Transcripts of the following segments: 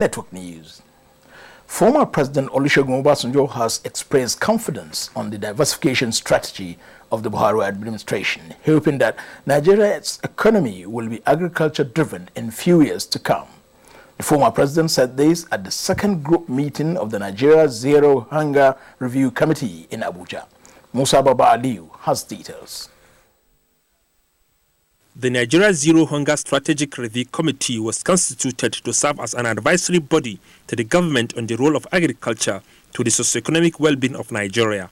Network News. Former President OlusegunObasanjo has expressed confidence on the diversification strategy of the Buhari administration, hoping that Nigeria's economy will be agriculture-driven in few years to come. The former president said this at the second group meeting of the Nigeria Zero Hunger Review Committee in Abuja. Musa Baba Aliyu has details. The Nigeria Zero Hunger Strategic Review Committee was constituted to serve as an advisory body to the government on the role of agriculture to the socio-economic well-being of Nigeria.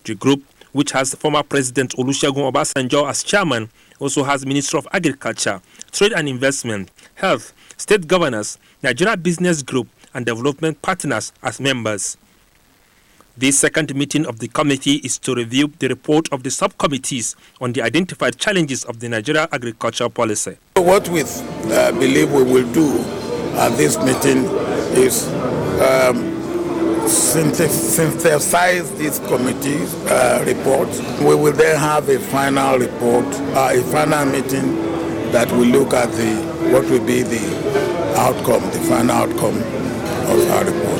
The group, which has former President OlusegunObasanjo as chairman, also has Minister of Agriculture, Trade and Investment, Health, State Governors, Nigeria Business Group, and Development Partners as members. This second meeting of the committee is to review the report of the subcommittees on the identified challenges of the Nigeria agriculture policy. What we believe we will do at this meeting is synthesize this committee's report. We will then have a final report, a final meeting that will look at what will be the outcome, the final outcome of our report.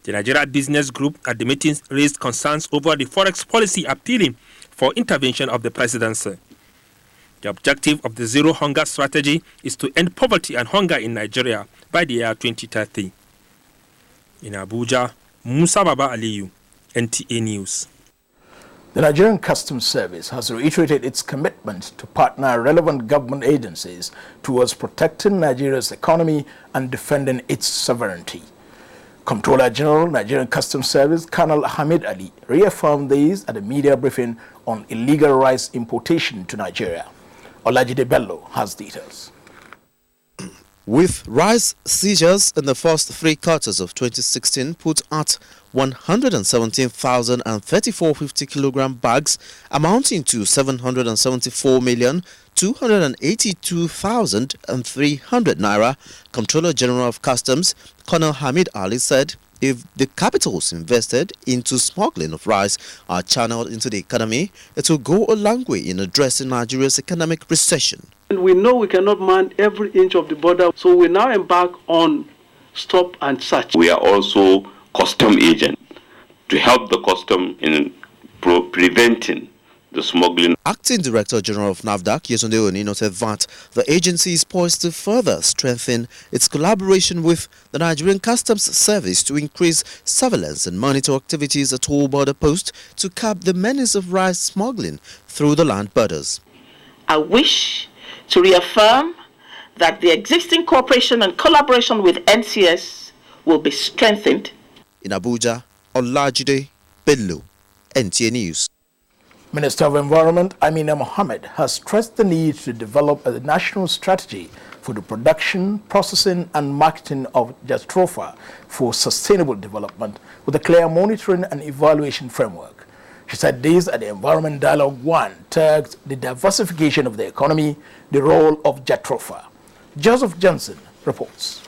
The Nigeria Business Group at the meetings raised concerns over the forex policy, appealing for intervention of the presidency. The objective of the Zero Hunger Strategy is to end poverty and hunger in Nigeria by the year 2030. In Abuja, Musa Baba Aliyu, NTA News. The Nigerian Customs Service has reiterated its commitment to partner relevant government agencies towards protecting Nigeria's economy and defending its sovereignty. Comptroller General, Nigerian Customs Service, Colonel Hamid Ali, reaffirmed this at a media briefing on illegal rice importation to Nigeria. Olajide Bello has details. With rice seizures in the first 3 quarters of 2016 put at 117,034 50-kilogram bags, amounting to 724,282,300 naira, Comptroller General of Customs, Colonel Hamid Ali said if the capitals invested into smuggling of rice are channeled into the economy, it will go a long way in addressing Nigeria's economic recession. And we know we cannot man every inch of the border, so we now embark on stop and search. We are also custom agent to help the custom in preventing the smuggling. Acting Director General of NAFDAC, Yetunde Oni, noted that the agency is poised to further strengthen its collaboration with the Nigerian Customs Service to increase surveillance and monitor activities at all border posts to curb the menace of rice smuggling through the land borders. I wish to reaffirm that the existing cooperation and collaboration with NCS will be strengthened. In Abuja, Olajide Bello, NTA News. Minister of Environment Amina Mohammed has stressed the need to develop a national strategy for the production, processing and marketing of jatropha for sustainable development with a clear monitoring and evaluation framework. She said this at the Environment Dialogue 1 tagged the diversification of the economy, the role of jatropha. Joseph Johnson reports.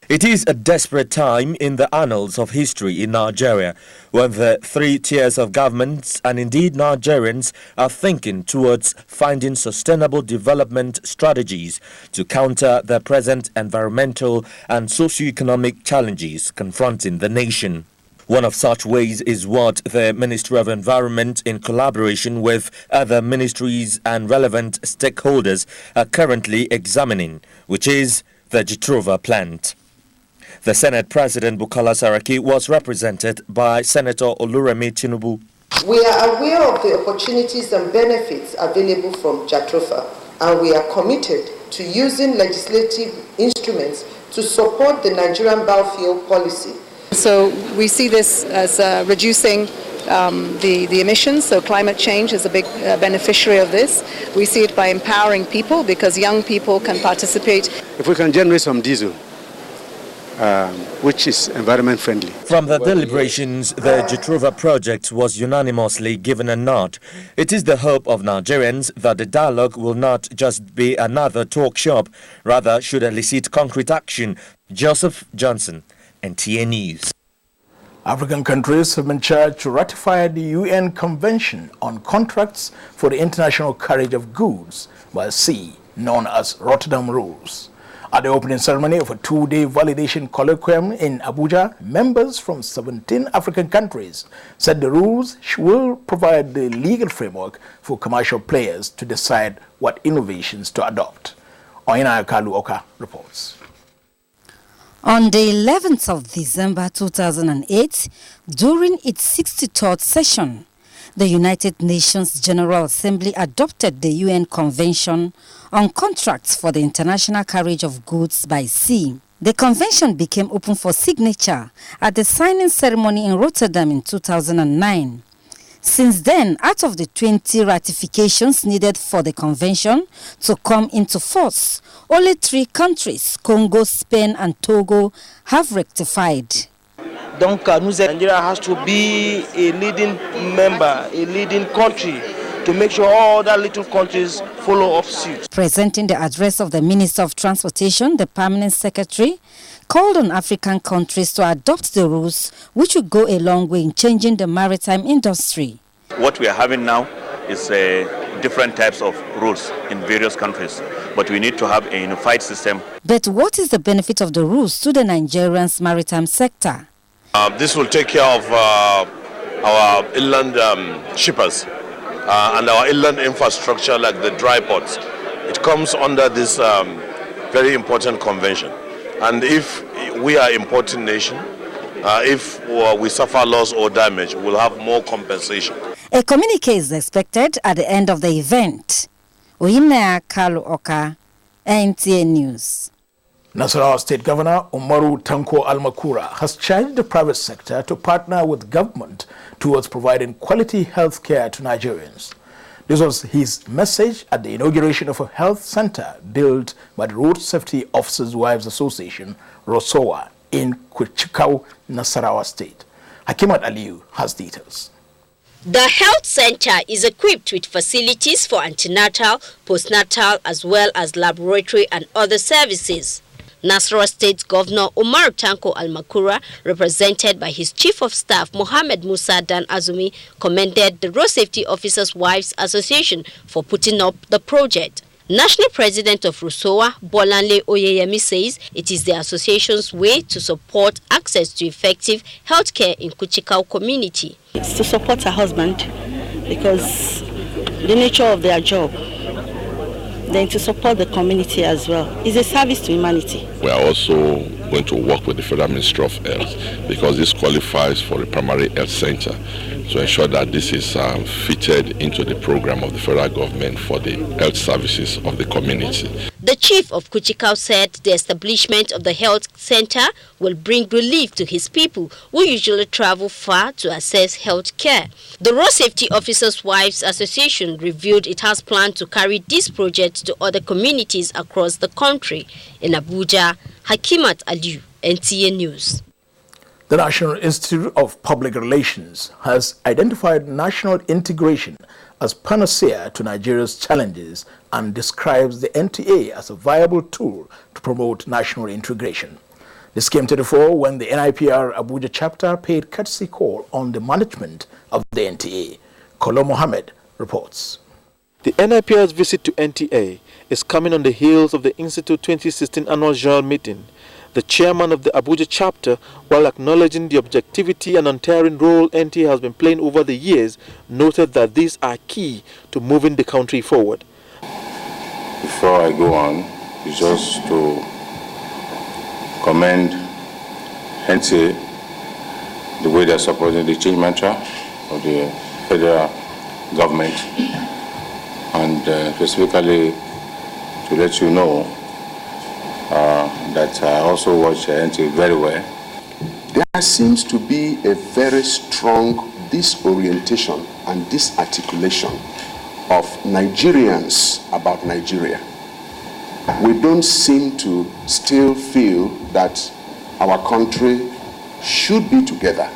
It is a desperate time in the annals of history in Nigeria when the 3 tiers of governments and indeed Nigerians are thinking towards finding sustainable development strategies to counter the present environmental and socio-economic challenges confronting the nation. One of such ways is what the Ministry of Environment, in collaboration with other ministries and relevant stakeholders, are currently examining, which is the jatropha plant. The Senate President Bukola Saraki was represented by Senator Oluremi Tinubu. We are aware of the opportunities and benefits available from jatropha, and we are committed to using legislative instruments to support the Nigerian biofuel policy. So we see this as reducing the emissions, so climate change is a big beneficiary of this. We see it by empowering people because young people can participate. If we can generate some diesel, which is environment friendly. From the deliberations, the jatropha project was unanimously given a nod. It is the hope of Nigerians that the dialogue will not just be another talk shop, rather should elicit concrete action. Joseph Johnson, NTA News. African countries have been charged to ratify the UN Convention on Contracts for the International Carriage of Goods by Sea, known as Rotterdam Rules. At the opening ceremony of a 2-day validation colloquium in Abuja, members from 17 African countries said the rules will provide the legal framework for commercial players to decide what innovations to adopt. Oina Kalu Oka reports. On the 11th of December 2008, during its 63rd session, the United Nations General Assembly adopted the UN Convention on Contracts for the International Carriage of Goods by Sea. The convention became open for signature at the signing ceremony in Rotterdam in 2009. Since then, out of the 20 ratifications needed for the convention to come into force, only 3 countries, Congo, Spain and Togo, have rectified. Donc, Nigeria has to be a leading member, a leading country, to make sure all other little countries follow up suit. Presenting the address of the Minister of Transportation, the Permanent Secretary called on African countries to adopt the rules, which will go a long way in changing the maritime industry. What we are having now is different types of rules in various countries, but we need to have a unified system. But what is the benefit of the rules to the Nigerian's maritime sector? This will take care of our inland shippers and our inland infrastructure like the dry ports. It comes under this very important convention. And if we are an importing nation, if we suffer loss or damage, we'll have more compensation. A communique is expected at the end of the event. Oyinaya Kalu Oka, NTA News. Nasarawa State Governor Umaru Tanko Almakura has charged the private sector to partner with government towards providing quality health care to Nigerians. This was his message at the inauguration of a health center built by the Road Safety Officers' Wives Association, ROSOWA, in Kuchikau, Nasarawa State. Hakimat Aliyu has details. The health center is equipped with facilities for antenatal, postnatal, as well as laboratory and other services. Nasarawa State Governor Umar Tanko Almakura, represented by his Chief of Staff Mohammed Musa Dan Azumi, commended the Road Safety Officers' Wives Association for putting up the project. National President of Rusowa, Bolanle Oyeyemi, says it is the association's way to support access to effective healthcare in Kuchikau community. It's to support her husband because the nature of their job, then to support the community as well. It's a service to humanity. We are also going to work with the Federal Ministry of Health because this qualifies for a primary health center to ensure that this is fitted into the program of the federal government for the health services of the community. The chief of Kuchikau said the establishment of the health center will bring relief to his people who usually travel far to access health care. The Road Safety Officers' Wives Association revealed it has planned to carry this project to other communities across the country. In Abuja, Hakimat Aliyu, NTA News. The National Institute of Public Relations has identified national integration as panacea to Nigeria's challenges and describes the NTA as a viable tool to promote national integration. This came to the fore when the NIPR Abuja chapter paid courtesy call on the management of the NTA. Kolo Mohammed reports. The NIPR's visit to NTA is coming on the heels of the Institute 2016 annual general meeting. The chairman of the Abuja chapter, while acknowledging the objectivity and untiring role NTA has been playing over the years, noted that these are key to moving the country forward. Before I go on, it's just to commend NTA, the way they're supporting the change mantra of the federal government, and specifically to let you know that I also watch NTA very well. There seems to be a very strong disorientation and disarticulation of Nigerians about Nigeria. We don't seem to still feel that our country should be together.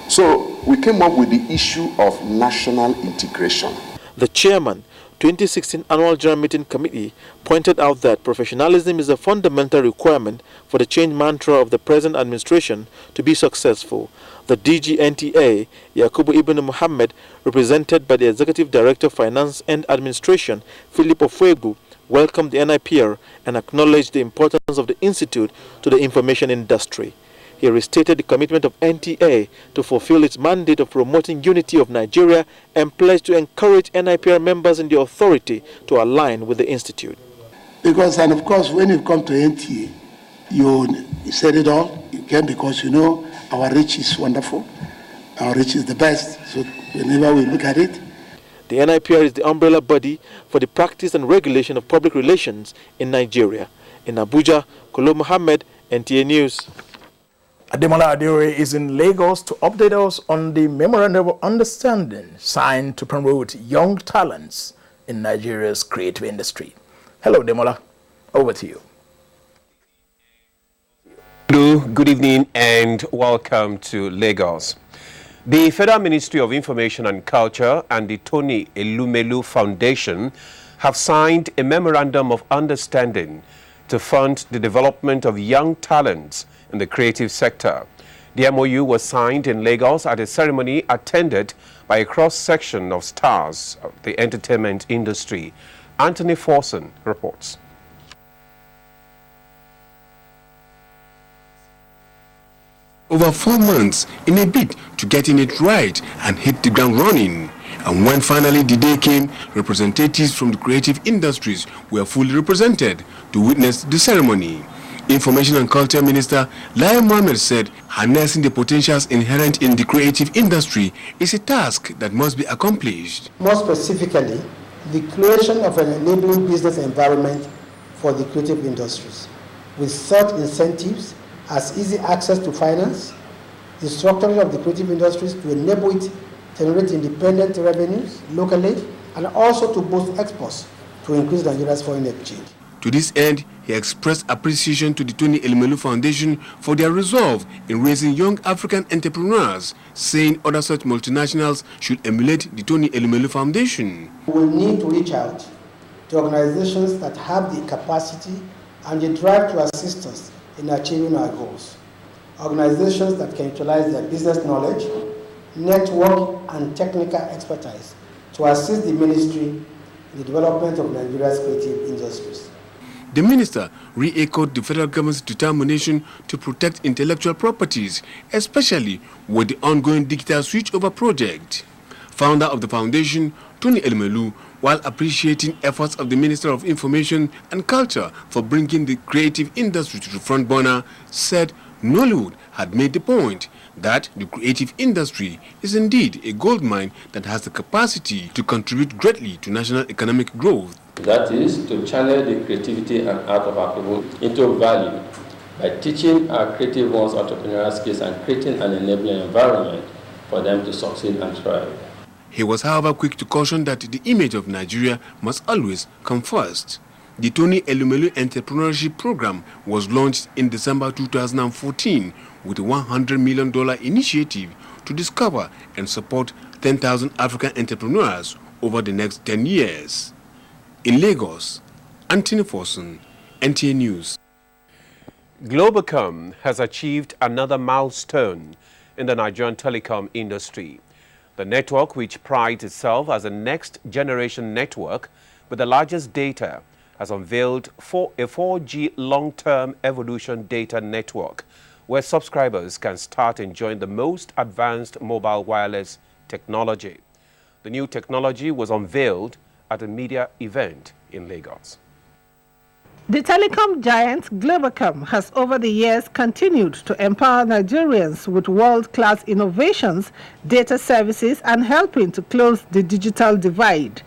So we came up with the issue of national integration. The chairman, 2016 Annual General Meeting Committee, pointed out that professionalism is a fundamental requirement for the change mantra of the present administration to be successful. The DG NTA, Yakubu Ibn Muhammad, represented by the Executive Director of Finance and Administration, Philip Ofuegu, welcomed the NIPR and acknowledged the importance of the institute to the information industry. He restated the commitment of NTA to fulfill its mandate of promoting unity of Nigeria and pledged to encourage NIPR members in the authority to align with the institute. Because, and of course, when you come to NTA, you said it all. You can, because you know our reach is wonderful. Our reach is the best. So whenever we look at it, the NIPR is the umbrella body for the practice and regulation of public relations in Nigeria. In Abuja, Kolo Mohammed, NTA News. Ademola Adeore is in Lagos to update us on the Memorandum of Understanding signed to promote young talents in Nigeria's creative industry. Hello, Ademola. Over to you. Good evening and welcome to Lagos. The Federal Ministry of Information and Culture and the Tony Elumelu Foundation have signed a Memorandum of Understanding to fund the development of young talents in the creative sector. The MOU was signed in Lagos at a ceremony attended by a cross-section of stars of the entertainment industry. Anthony Forson reports. Over 4 months in a bid to getting it right and hit the ground running. And when finally the day came, representatives from the creative industries were fully represented to witness the ceremony. Information and Culture Minister Lai Mohammed said harnessing the potentials inherent in the creative industry is a task that must be accomplished. More specifically, the creation of an enabling business environment for the creative industries with such incentives as easy access to finance, the structuring of the creative industries to enable it generate independent revenues locally, and also to boost exports to increase Nigeria's foreign exchange. To this end, he expressed appreciation to the Tony Elumelu Foundation for their resolve in raising young African entrepreneurs, saying other such multinationals should emulate the Tony Elumelu Foundation. We will need to reach out to organizations that have the capacity and the drive to assist us in achieving our goals. Organizations that can utilize their business knowledge, network, and technical expertise to assist the ministry in the development of Nigeria's creative industries. The minister re-echoed the federal government's determination to protect intellectual properties, especially with the ongoing digital switchover project. Founder of the foundation, Tony Elumelu, while appreciating efforts of the Minister of Information and Culture for bringing the creative industry to the front burner, said Nollywood had made the point that the creative industry is indeed a goldmine that has the capacity to contribute greatly to national economic growth. That is, to channel the creativity and art of our people into value by teaching our creative ones entrepreneurial skills and creating an enabling environment for them to succeed and thrive. He was, however, quick to caution that the image of Nigeria must always come first. The Tony Elumelu Entrepreneurship Program was launched in December 2014 with a $100 million initiative to discover and support 10,000 African entrepreneurs over the next 10 years. In Lagos, Anthony Forson, NTA News. Globacom has achieved another milestone in the Nigerian telecom industry. The network, which prides itself as a next-generation network with the largest data, has unveiled a 4G long-term evolution data network, where subscribers can start enjoying the most advanced mobile wireless technology. The new technology was unveiled at a media event in Lagos. The telecom giant Globacom has over the years continued to empower Nigerians with world-class innovations, data services, and helping to close the digital divide.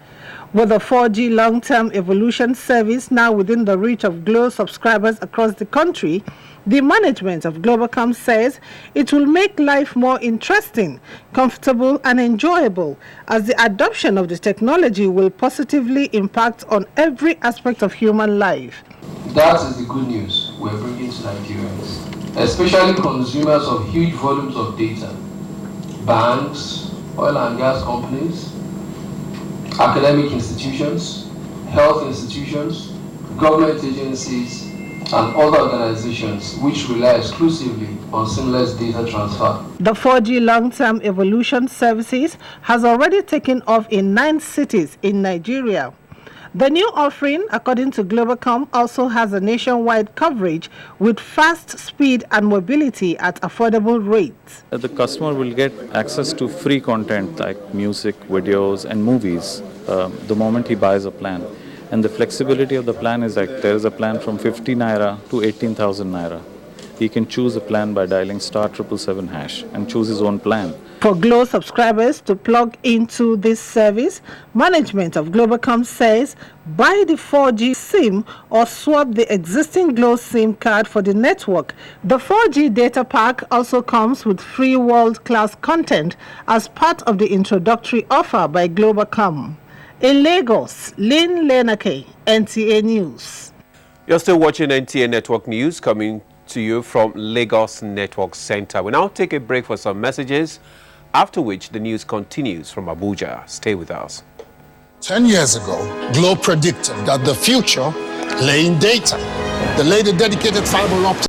With the 4G long-term evolution service now within the reach of Glo subscribers across the country, the management of Globacom says it will make life more interesting, comfortable, and enjoyable, as the adoption of the technology will positively impact on every aspect of human life. That is the good news we're bringing to Nigerians, especially consumers of huge volumes of data. Banks, oil and gas companies, academic institutions, health institutions, government agencies, and other organizations which rely exclusively on seamless data transfer. The 4G long-term evolution services has already taken off in 9 cities in Nigeria. The new offering, according to Globacom, also has a nationwide coverage with fast speed and mobility at affordable rates. The customer will get access to free content like music, videos and movies the moment he buys a plan. And the flexibility of the plan is like there is a plan from 50 Naira to 18,000 Naira. He can choose a plan by dialing *777# and choose his own plan. For Glo subscribers to plug into this service, management of Globacom says buy the 4G SIM or swap the existing Glo SIM card for the network. The 4G data pack also comes with free world-class content as part of the introductory offer by Globacom. In Lagos, Lynn Lenake, NTA News. You're still watching NTA Network News coming to you from Lagos Network Center. We now take a break for some messages, after which the news continues from Abuja. Stay with us. 10 years ago, Glo predicted that the future lay in data. They laid a dedicated fiber optic